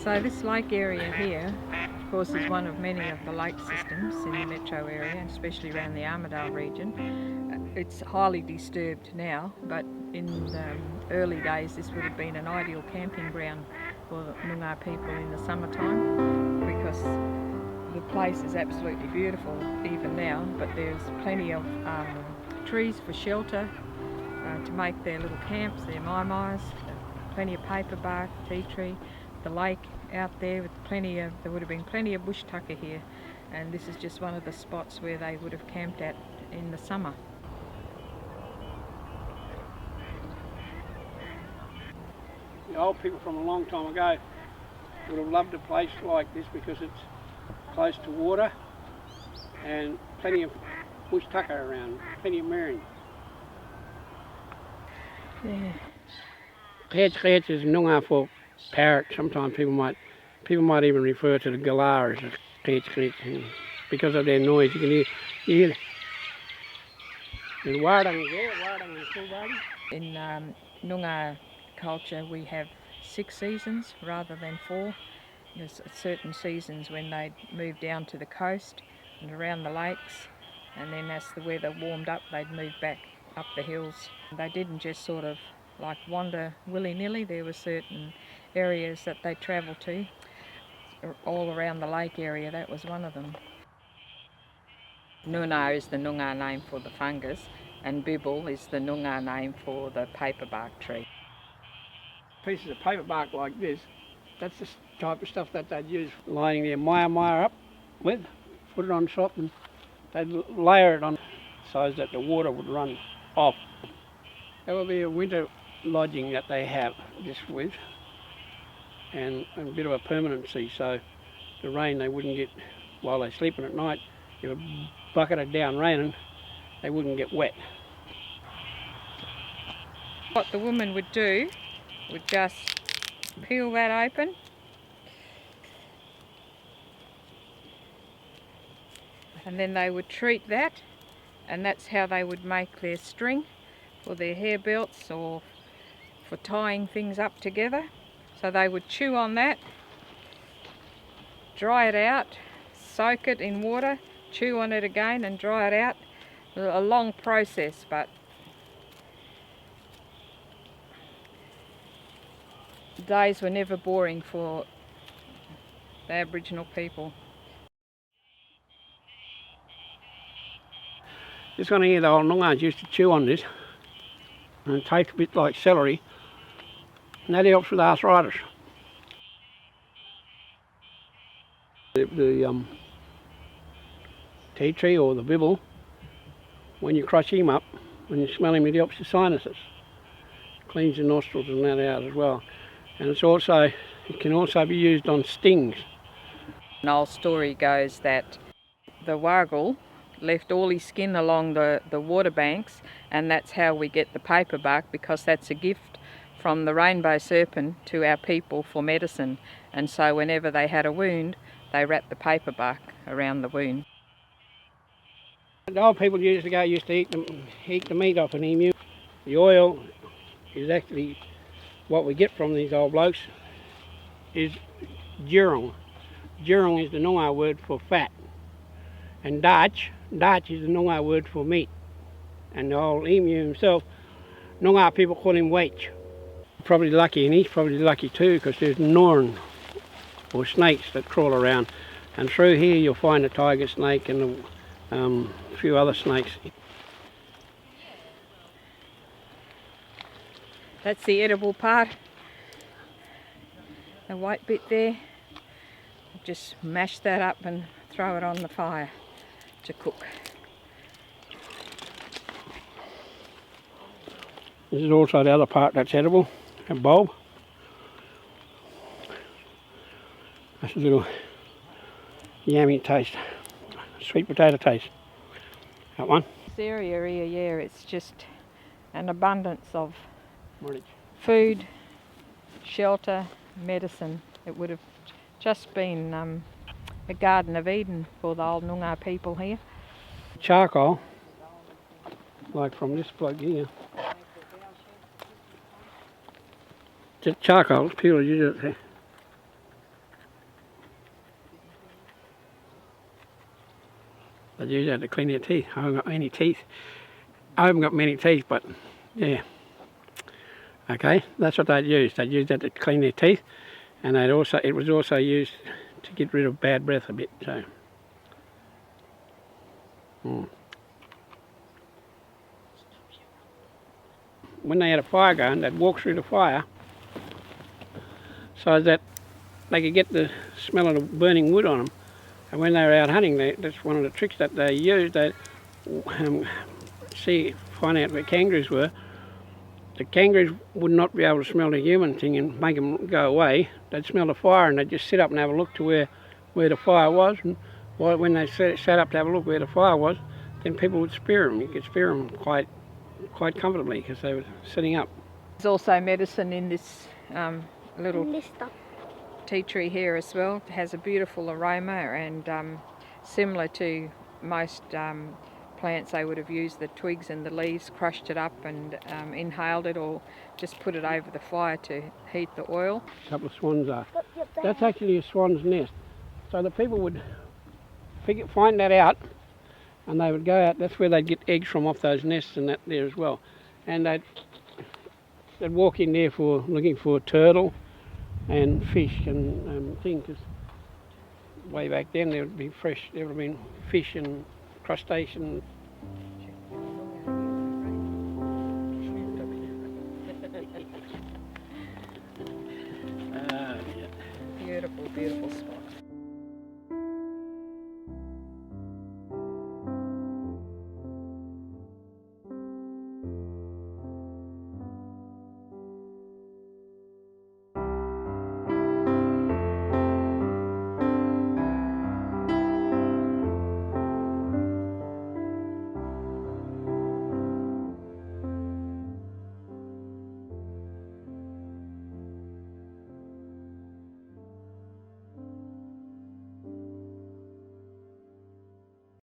So this lake area here, of course, is one of many of the lake systems in the metro area, and especially around the Armidale region. It's highly disturbed now, but in the early days this would have been an ideal camping ground for the Noongar people in the summertime, because the place is absolutely beautiful even now, but there's plenty of trees for shelter, to make their little camps, their mai-mais, plenty of paper bark, tea tree, the lake out there with there would have been plenty of bush tucker here, and this is just one of the spots where they would have camped at in the summer. The old people from a long time ago would have loved a place like this because it's close to water and plenty of bush tucker around, plenty of marine. Yeah. Qeets is Noongar for parrot. Sometimes people might even refer to the galah as qeets, because of their noise. You can hear In Noongar culture we have 6 seasons rather than 4. There's certain seasons when they'd move down to the coast and around the lakes, and then as the weather warmed up they'd move back up the hills. They didn't just sort of like wander willy-nilly. There were certain areas that they travelled to all around the lake area. That was one of them. Noongar is the Noongar name for the fungus, and bibble is the Noongar name for the paperbark tree. Pieces of paper bark like this, that's the type of stuff that they'd use, lining their mire up with, put it on top, and they'd layer it on so that the water would run off. There will be a winter lodging that they have this with, and a bit of a permanency, so the rain they wouldn't get while they're sleeping at night. If a bucket of down raining, they wouldn't get wet. What the woman would do would just peel that open, and then they would treat that, and that's how they would make their string for their hair belts or for tying things up together. So they would chew on that, dry it out, soak it in water, chew on it again and dry it out. A long process, but the days were never boring for the Aboriginal people. Just going to hear the old Noongars used to chew on this, and it tastes a bit like celery, and that helps with arthritis. The tea tree or the bibble, when you crush him up, when you smell him, it helps your sinuses, cleans your nostrils and that out as well. And it can also be used on stings. An old story goes that the Wargle left all his skin along the water banks, and that's how we get the paperbark, because that's a gift from the rainbow serpent to our people for medicine. And so whenever they had a wound, they wrapped the paperbark around the wound. The old people used to eat the meat off an emu. The oil is actually what we get from these old blokes is jirung. Jirung is the Noongar word for fat. And darch is the Noongar word for meat. And the old emu himself, Noongar people call him Wach. Probably lucky, and he's probably lucky too, because there's Norn, or snakes, that crawl around. And through here you'll find a tiger snake and a few other snakes. That's the edible part, the white bit there. Just mash that up and throw it on the fire to cook. This is also the other part that's edible, a bulb. That's a little yummy taste, sweet potato taste, that one. This area here, yeah, it's just an abundance of food, shelter, medicine. It would have just been a Garden of Eden for the old Noongar people here. Charcoal, like from this plug here. Charcoal, people use it They use that to clean their teeth. I haven't got any teeth. I haven't got many teeth, but yeah. Okay, that's what they'd use. They'd use that to clean their teeth, and it was also used to get rid of bad breath a bit. So. When they had a fire going, they'd walk through the fire so that they could get the smell of the burning wood on them. And when they were out hunting, that's one of the tricks that they used. They'd find out where kangaroos were. The kangaroos would not be able to smell the human thing and make them go away. They'd smell the fire and they'd just sit up and have a look to where the fire was. And when they sat up to have a look where the fire was, then people would spear them. You could spear them quite comfortably because they were sitting up. There's also medicine in this little tea tree here as well. It has a beautiful aroma, and similar to most plants, they would have used the twigs and the leaves, crushed it up and inhaled it, or just put it over the fire to heat the oil. A couple of swans are. That's actually a swan's nest. So the people would find that out, and they would go out. That's where they'd get eggs from off those nests and that there as well. And they'd walk in there looking for turtle and fish and things. Cause way back then there would have been fish and crustaceans